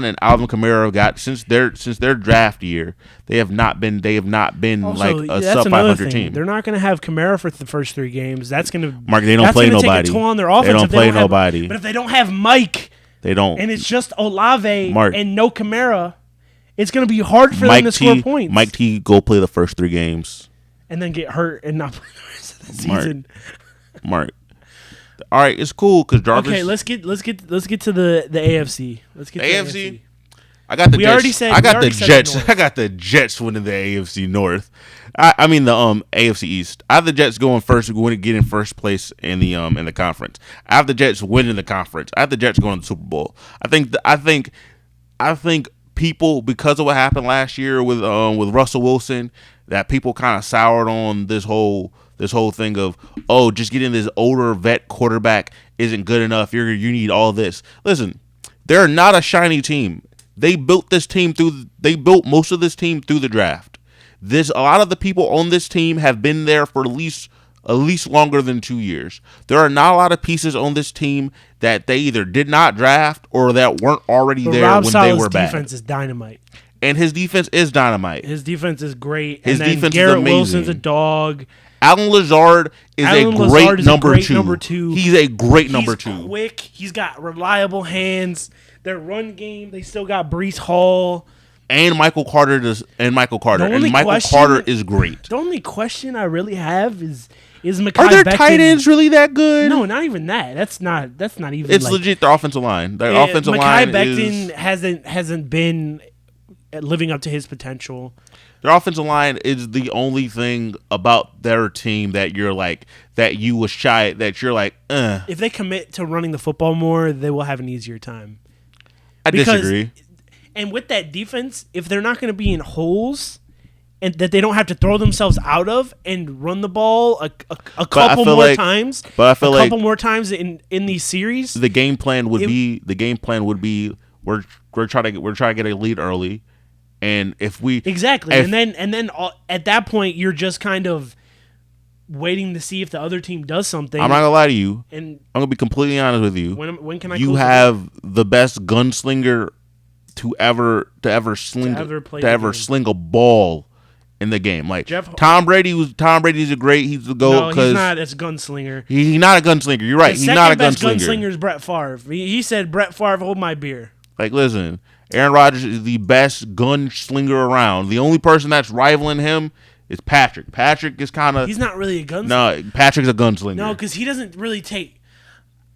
and Alvin Kamara got since their draft year. They have not been Also, like a that's sub another 500 thing. team. They're not going to have Kamara for the first 3 games. That's going to Mark, they don't play nobody. Take a toll on their offense. They don't if play have- nobody. But if they don't have Mike, They don't. and it's just Olave Mark. and no Kamara, it's going to be hard for them to score points. Mike T go play the first 3 games. And then get hurt and not play the rest of the Mark. season. Mark. All right, it's cool because Jarvis. Okay, let's get to the AFC. Let's get to AFC. the AFC. I got the We Jets. already said- I we got the already said the Jets. North. I got the Jets winning the AFC North. I mean the AFC East. I have the Jets going first, going to get in first place in the conference. I have the Jets winning the conference. I have the Jets going to the Super Bowl. I think people, because of what happened last year with Russell Wilson, that people kind of soured on this whole thing of, oh, just getting this older vet quarterback isn't good enough. You need all this. Listen, they're not a shiny team. They built most of this team through the draft. A lot of the people on this team have been there for at least longer than 2 years. There are not a lot of pieces on this team that they either did not draft or that weren't already But there Rob when Sala's they were bad. defense is dynamite. And his defense is dynamite. His defense is great. His and then defense is Garrett amazing. Wilson's a dog. Alan Lazard is a great number two. He's a great number He's 2. quick. He's got reliable hands. Their run game, they still got Brees Hall. And Michael Carter does. And Michael Carter. The only And Michael question- Carter is great. The only question I really have is Mekhi Are their Becton, tight ends really that good? No, not even that. That's not even. It's like, legit their offensive line. Their yeah, offensive Mekhi line Becton is hasn't been living up to his potential. their offensive line is the only thing about their team that you're like that you was shy that you're like, If they commit to running the football more, they will have an easier time. I Because- disagree. And with that defense, if they're not going to be in holes and that they don't have to throw themselves out of and run the ball a couple feel more like- times, but I feel a couple like- more times in these series, The game plan would be we're trying to get a lead early, and if we exactly. if- And then at that point, you're just kind of waiting to see if the other team does something. I'm not gonna lie to you. and I'm gonna be completely honest with you. when can I? You close the have the best gunslinger to ever sling play the game. sling a ball in the game. Like Jeff- Tom Brady's a great. He's the No, GOAT he's because not. It's gunslinger. he's not a gunslinger. You're right. The He's not a second best gunslinger. gunslinger is Brett Favre. He said, "Brett Favre, hold my beer." Like, listen, Aaron Rodgers is the best gunslinger around. The only person that's rivaling him is Patrick. Patrick is kind of He's not really a gunslinger. no. Patrick's a gunslinger. No, because he doesn't really take.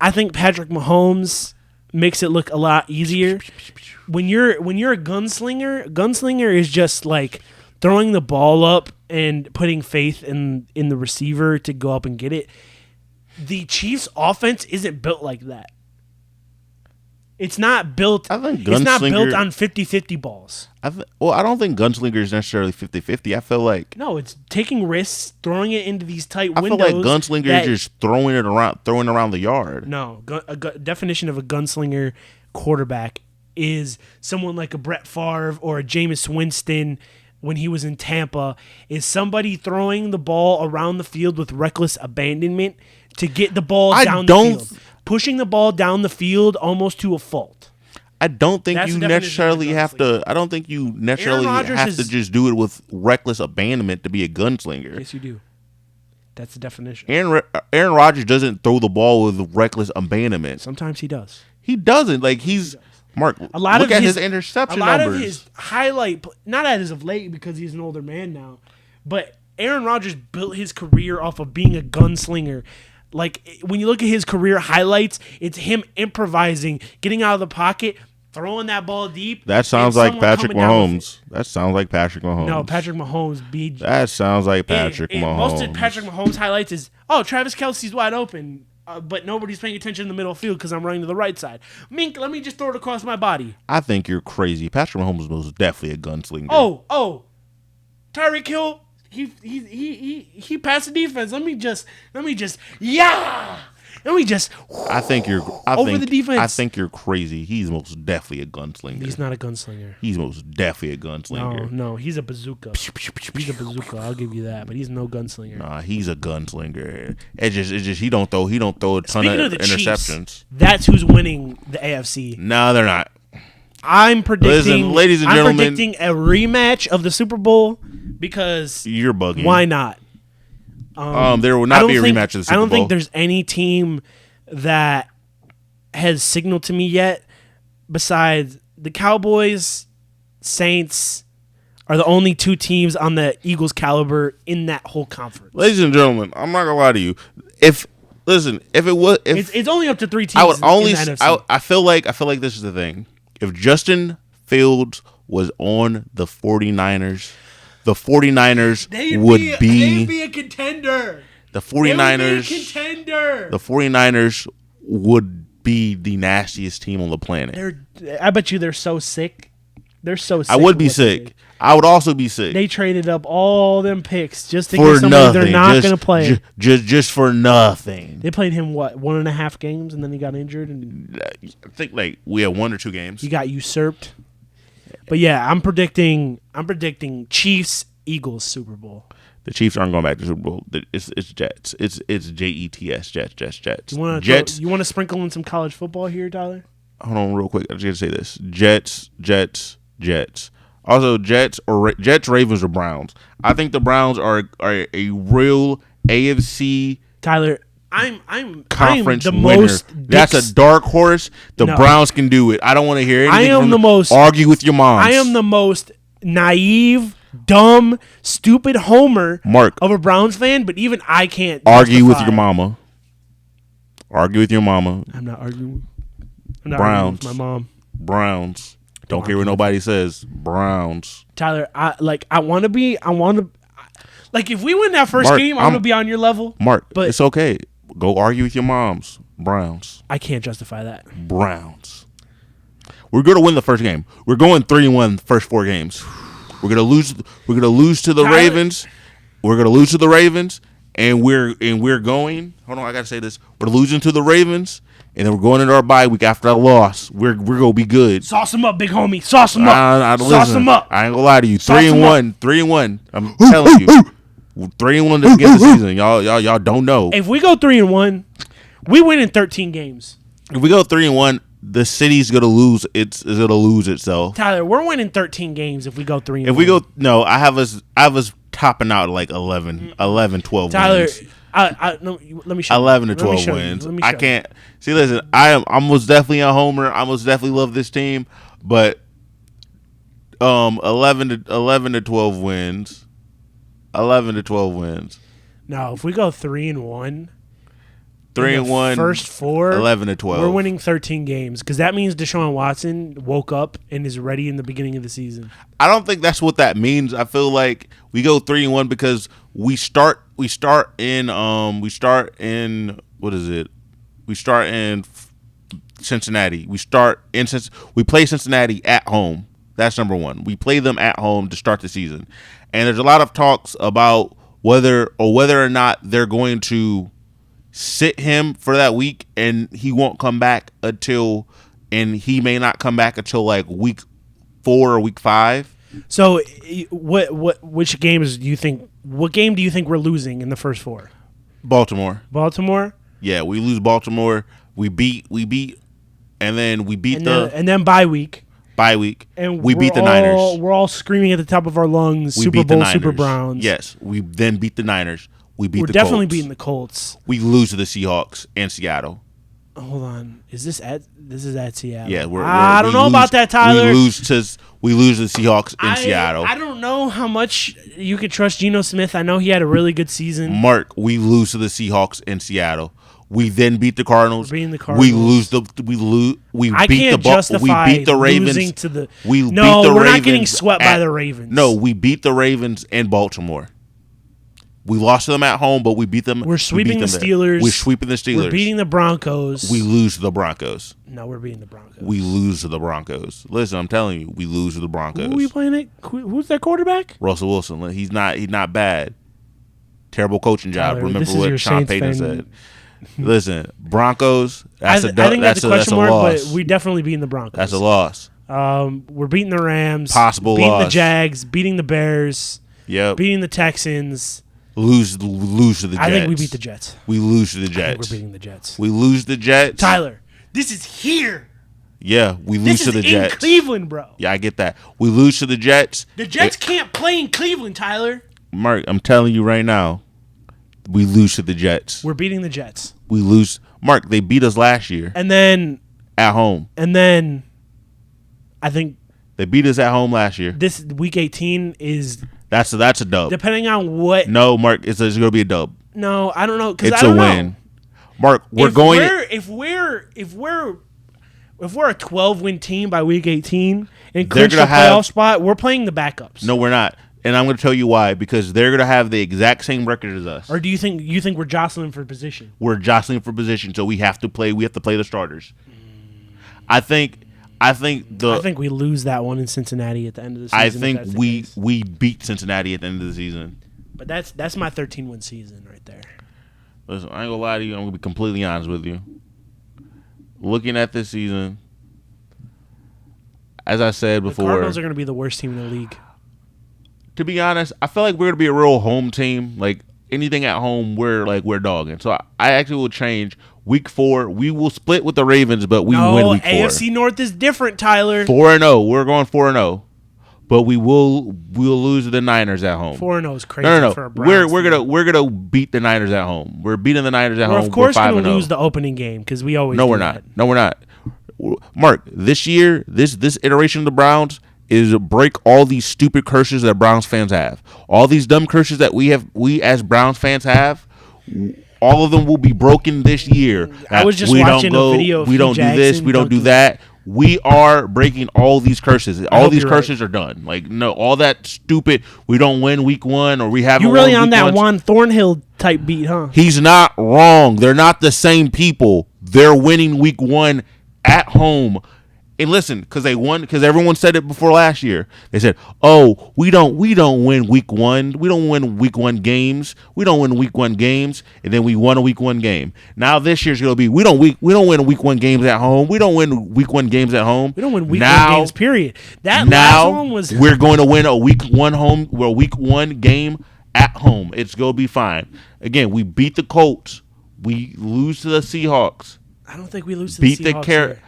I think Patrick Mahomes makes it look a lot easier. When you're a gunslinger is just like throwing the ball up and putting faith in the receiver to go up and get it. The Chiefs' offense isn't built like that. It's not built. I think It's not built gunslinger- on 50-50 balls. I don't think gunslinger is necessarily 50-50. I feel like No, it's taking risks, throwing it into these tight I feel windows. like gunslinger that- is just throwing around the yard. No, definition of a gunslinger quarterback is someone like a Brett Favre or a Jameis Winston when he was in Tampa, is somebody throwing the ball around the field with reckless abandonment to get the ball down the field. Pushing the ball down the field almost to a fault. I don't think That's you the definition necessarily of a have to. I don't think you necessarily Rodgers have to is- just do it with reckless abandonment to be a gunslinger. Yes, you do. That's the definition. Aaron Rodgers doesn't throw the ball with reckless abandonment. Sometimes he does. He doesn't. Like he's Mark. A lot look of at his interception a lot numbers. of his highlight, not as of late because he's an older man now, but Aaron Rodgers built his career off of being a gunslinger. Like when you look at his career highlights, it's him improvising, getting out of the pocket, throwing that ball deep. That sounds and like someone Patrick coming down with Mahomes. That sounds like Patrick Mahomes. it. No, Patrick Mahomes beat. That sounds like Patrick Mahomes. Most of Patrick Mahomes highlights is, Travis Kelce's wide open, but nobody's paying attention in the middle field because I'm running to the right side. Mink, let me just throw it across my body. I think you're crazy. Patrick Mahomes was definitely a gunslinger. Tyreek Hill, he passed the defense. Let me just, yeah. And we just I think you're. the defense. I think you're crazy. He's most definitely a gunslinger. He's not a gunslinger. He's most definitely a gunslinger. No, he's a bazooka. He's a bazooka. I'll give you that, but he's no gunslinger. Nah, he's a gunslinger. It's just he don't throw a ton Speaking of the interceptions. Chiefs, that's who's winning the AFC. No, they're not. I'm predicting, Listen, ladies and gentlemen, I'm predicting a rematch of the Super Bowl because you're bugging. Why not? There will not be a rematch of the Super Bowl. I don't think there's any team that has signaled to me yet besides the Cowboys, Saints are the only two teams on the Eagles caliber in that whole conference. Ladies and gentlemen, I'm not gonna lie to you. If it's only up to 3 teams. I would only. In the NFC. I feel like this is the thing. If Justin Fields was on the 49ers, the 49ers they'd be a contender. The 49ers They would be a contender. The 49ers would be the nastiest team on the planet. I bet you they're so sick. They're so sick. I would be sick. I would also be sick. They traded up all them picks just to for get somebody nothing. They're not going to play. Just for nothing. They played him, 1.5 games, and then he got injured. And I think we had 1 or 2 games. He got usurped. But yeah, I'm predicting Chiefs, Eagles, Super Bowl. The Chiefs aren't going back to the Super Bowl. It's Jets. It's Jets. Jets. You want to sprinkle in some college football here, Tyler? Hold on, real quick. I just got to say this: Jets. Also, Jets, Ravens, or Browns. I think the Browns are a real AFC. Tyler, I'm conference the winner. most. That's a dark horse. The Browns can do it. I don't want to hear anything. Argue with your moms. I am the most naive, dumb, stupid homer of a Browns fan, but even I can't argue with your mama. Argue with your mama. I'm not arguing. Browns. With my mom. Browns. Don't care what nobody says. Browns. Tyler, I want to. Like, if we win that first game, I'm going to be on your level. Mark, but it's okay. Go argue with your moms. Browns. I can't justify that. Browns. We're going to win the first game. We're going 3-1 the first 4 games. We're going to lose. We're going to lose to the Ravens. We're going to lose to the Ravens, and we're going. Hold on, I got to say this. We're losing to the Ravens, and then we're going into our bye week after that loss. We're going to be good. Sauce them up, big homie. Sauce them up. Sauce them up. I ain't going to lie to you. 3-1. 3-1. I'm telling you. 3-1 to get the season. Y'all don't know. If we go 3-1, we win in 13 games. If we go 3-1, the city's gonna lose. It's gonna lose itself. Tyler, we're winning 13 games if we go 3-1. If we go, no, I have us topping out like 11, 12 Tyler, wins. No, let me show 11 you. to 12 wins. I you. can't see. Listen, I'm most definitely a homer. I most definitely love this team, but 11 to 12 wins. 11 to 12 wins. No, if we go 3-1, 3-1, first 4, 11 to 12, we're winning 13 games because that means Deshaun Watson woke up and is ready in the beginning of the season. I don't think that's what that means. I feel like we go 3-1 because we start in what is it? We start in Cincinnati. We play Cincinnati at home. That's number 1. We play them at home to start the season. And there's a lot of talks about whether or not they're going to sit him for that week, and he won't come back and he may not come back until like week 4 or week 5. So, which games do you think? What game do you think we're losing in the first 4? Baltimore. Yeah, we lose Baltimore. We beat, and then we beat and then bye week. And we beat the Niners. We're all screaming at the top of our lungs, Super Bowl, Super Browns. Yes, we then beat the Niners. We're definitely beating the Colts. We lose to the Seahawks and Seattle. Hold on, this is at Seattle? Yeah, I don't know about that, Tyler. We lose to the Seahawks in Seattle. I don't know how much you could trust Geno Smith. I know he had a really good season. Mark, we lose to the Seahawks in Seattle. We then beat the Cardinals. We're beating the Cardinals. I can't justify we beat the Ravens. Losing to the. We're not getting swept by the Ravens. No, we beat the Ravens in Baltimore. We lost to them at home, but we beat them. We're sweeping the Steelers. We're sweeping the Steelers. We're beating the Broncos. We lose to the Broncos. No, we're beating the Broncos. We lose to the Broncos. Listen, I'm telling you, we lose to the Broncos. Who are we playing? Who's that quarterback? Russell Wilson. He's not bad. Terrible coaching job. Tyler, remember what Sean Payton said. Listen, Broncos. I That's think that's a question mark, loss. but we definitely beating the Broncos. That's a loss. We're beating the Rams. Possible beating loss. the Jags. Beating the Bears. Yep. Beating the Texans. Lose to the Jets. I think we beat the Jets. We lose to the I think Jets. we're beating the Jets. We lose the Jets. Tyler, this is here. Yeah, we lose to the This is Jets. in Cleveland, bro. Yeah, I get that. We lose to the Jets. The Jets can't play in Cleveland, Tyler. Mark, I'm telling you right now, we lose to the Jets. We're beating the Jets. We lose. Mark, they beat us last year And then at home. I think They beat us at home last year. this week 18 is That's a dub. depending on what. No, Mark, it's going to be a dub. No, I don't know because It's I don't a win. know. Mark, we're going. If we're a 12-win team by week 18 and They're clinch the gonna have- playoff spot, we're playing the backups. No, we're not. And I'm going to tell you why. Because they're going to have the exact same record as us. Or do you think we're jostling for position? We're jostling for position, so we have to play the starters. I think we lose that one in Cincinnati at the end of the season. I if think that's the we case. beat Cincinnati at the end of the season. But that's my 13-win season right there. Listen, I ain't gonna lie to you. I'm gonna be completely honest with you. Looking at this season, as I said The before, Cardinals are going to be the worst team in the league. to be honest, I feel like we're gonna be a real home team. Like anything at home, we're dogging. So I actually will change. Week 4, we will split with the Ravens, but we win week 4. AFC North is different, Tyler. 4-0. We're going 4-0, but we'll lose to the Niners at home. 4-0 is crazy No. for a Browns We're gonna beat the Niners at home. We're beating the Niners at We're home. of course we're going to 5-0. lose the opening game because we always No, do we're that. not. No, we're not. Mark, this year, this iteration of the Browns is break all these stupid curses that Browns fans have. All these dumb curses that we as Browns fans have. All of them will be broken this year. I was just we watching don't a video of We Hugh don't do this. Jackson We don't do dunking. that. We are breaking all these curses. All hope these you're right. curses are done. Like no, all that stupid. We don't win week 1 or we haven't. You really won on week that one. Juan Thornhill type beat, huh? He's not wrong. They're not the same people. They're winning week 1 at home. And listen, because everyone said it before last year. They said, "Oh, we don't win week 1. We don't win week 1 games. We don't win week 1 games." And then we won a week 1 game. Now this year's gonna be we don't win week 1 games at home. We don't win week 1 games at home. We don't win week 1 games, period. That Now last one was we're going to win a week 1 game at home. It's gonna be fine. Again, we beat the Colts. We lose to the Seahawks. I don't think we lose to Beat the the Seahawks here.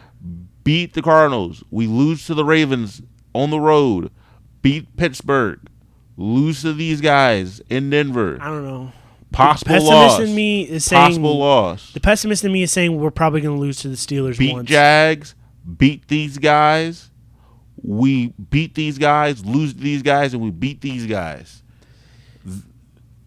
Beat the Cardinals. We lose to the Ravens on the road. Beat Pittsburgh. Lose to these guys in Denver. I don't know. Possible The loss. pessimist in me is saying Possible loss. The pessimist in me is saying we're probably going to lose to the Steelers Beat once. Jags. Beat these guys. We beat these guys. Lose to these guys, and we beat these guys.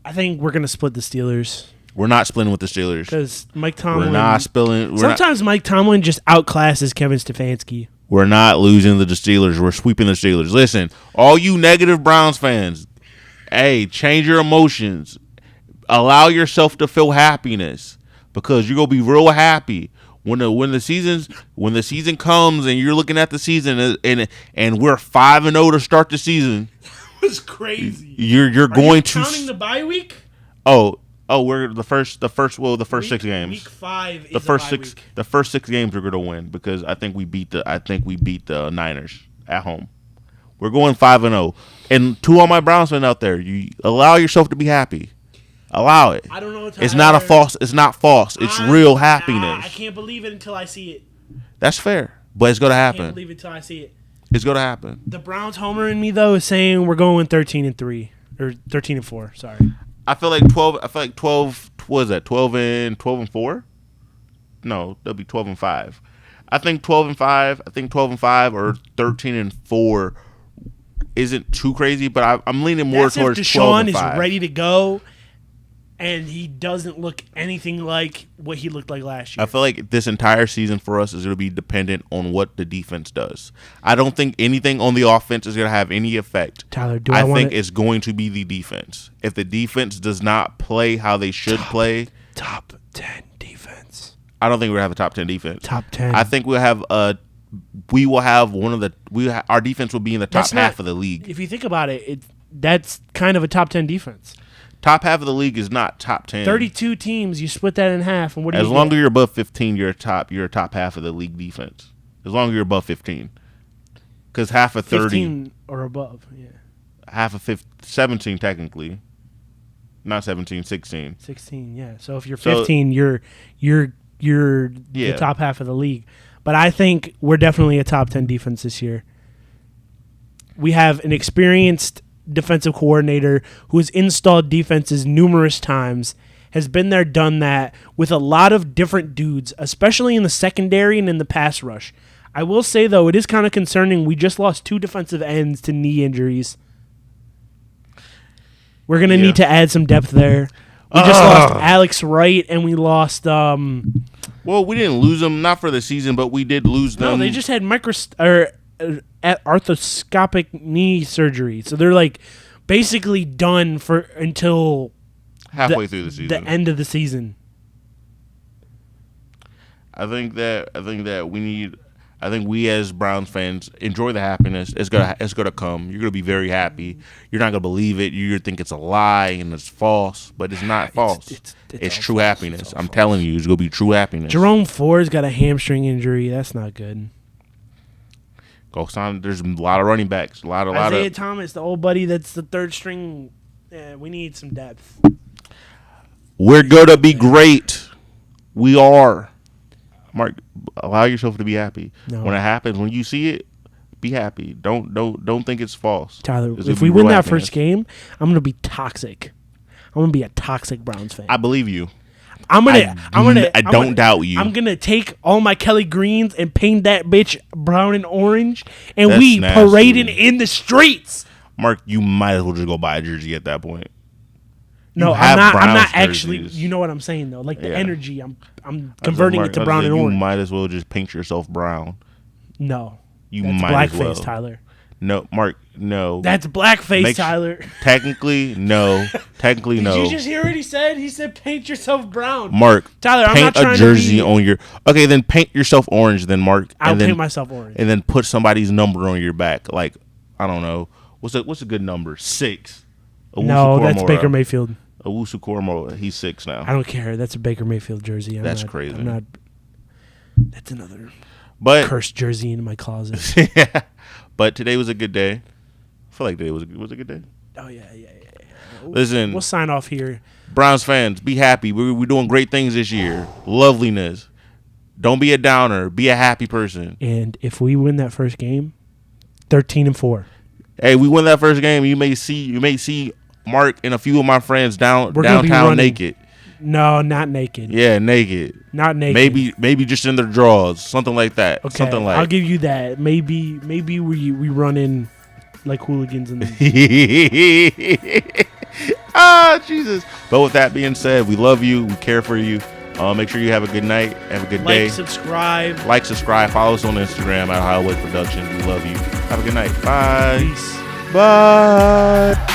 I think we're going to split the Steelers We're not splitting with the Steelers. because Mike Tomlin. We're not spilling. Sometimes Mike Tomlin just outclasses Kevin Stefanski. We're not losing to the Steelers. We're sweeping the Steelers. Listen, all you negative Browns fans, hey, change your emotions. Allow yourself to feel happiness because you're gonna be real happy when the season comes and you're looking at the season and we're 5-0 to start the season. That was crazy. You're going to counting the bye week? we're the first 6 games. Week 5 is The first a bye six week. the first 6 games we're gonna win because I think we beat the Niners at home. We're going 5-0. And to all my Browns fans out there, you allow yourself to be happy. Allow it. I don't know. It's not false. It's real happiness. I can't believe it until I see it. That's fair, but it's gonna I can't happen. believe it until I see it. It's gonna happen. The Browns homer in me though is saying we're going 13-3 or 13-4. Sorry. I feel like 12. What is that? 12-4? No, that'll be 12-5. I think 12-5. I think 12-5 or 13-4 isn't too crazy, but I'm leaning more That's towards if Deshaun 12-5. is ready to go, and he doesn't look anything like what he looked like last year. I feel like this entire season for us is going to be dependent on what the defense does. I don't think anything on the offense is going to have any effect. Tyler, I think it's going to be the defense. If the defense does not play how they should play, top 10 defense? I don't think we're going to have a top 10 defense. Top 10. I think our defense will be in the top half of the league. If you think about it, that's kind of a top 10 defense. Top half of the league is not top 10. 32 teams. You split that in half, and what do you As get? long as you're above 15, you're a top half of the league defense. As long as you're above 15. Because half of 30. 15 or above, yeah. Half of 17 technically. Not 17, 16. 16, yeah. So if you're 15, you're the top half of the league. But I think we're definitely a top 10 defense this year. We have an experienced defensive coordinator who has installed defenses numerous times, has been there, done that with a lot of different dudes, especially in the secondary and in the pass rush. I will say, though, it is kind of concerning. We just lost 2 defensive ends to knee injuries. We're going to need to add some depth there. We just lost Alex Wright, and we lost... Well, we didn't lose them, not for the season, but we did lose them. No, they just had arthroscopic knee surgery. So they're like basically done for until halfway through the season. The end of the season. I think we as Browns fans enjoy the happiness. It's gonna come. You're gonna be very happy. You're not gonna believe it. You think it's a lie and it's false, but it's not false. It's true false. happiness. I'm telling you, it's gonna be true happiness. Jerome Ford's got a hamstring injury. That's not good. Go sign. There's a lot of running backs. Isaiah Thomas, the old buddy, that's the third string. Yeah, we need some depth. We're gonna be great. We are. Mark, allow yourself to be happy. No. When it happens, when you see it, be happy. Don't think it's false. Tyler, if we win that first game, I'm gonna be toxic. I'm gonna be a toxic Browns fan. I believe you. I don't doubt you. I'm gonna take all my Kelly Greens and paint that bitch brown and orange, and we parading in the streets. Mark, you might as well just go buy a jersey at that point. No, I'm not actually. You know what I'm saying though. Like the energy, I'm converting it to brown and orange. You might as well just paint yourself brown. No, that's might blackface, as well. Tyler. No, Mark, no. That's blackface, Tyler. Technically, no. Did you just hear what he said? He said paint yourself brown. Mark, Tyler, I'm paint not trying a jersey to be... on your... Okay, then paint yourself orange then, Mark. I'll paint myself orange. And then put somebody's number on your back. Like, I don't know. What's a good number? 6. No, that's Baker Mayfield. Owusu-Koramoah, he's 6 now. I don't care. That's a Baker Mayfield jersey. That's crazy. That's another cursed jersey in my closet. Yeah. But today was a good day. I feel like today was a good day. Oh, yeah. Listen. We'll sign off here. Browns fans, be happy. We're doing great things this year. Loveliness. Don't be a downer. Be a happy person. And if we win that first game, 13-4. Hey, we win that first game. You may see Mark and a few of my friends downtown naked. No, not naked. Yeah, naked. Not naked. Maybe just in their drawers, something like that. Okay, something like. I'll give you that. Maybe we run in like hooligans in the Jesus. But with that being said, we love you. We care for you. Make sure you have a good night. Have a good day. Subscribe. Follow us on Instagram at Highway Production. We love you. Have a good night. Bye. Peace. Bye.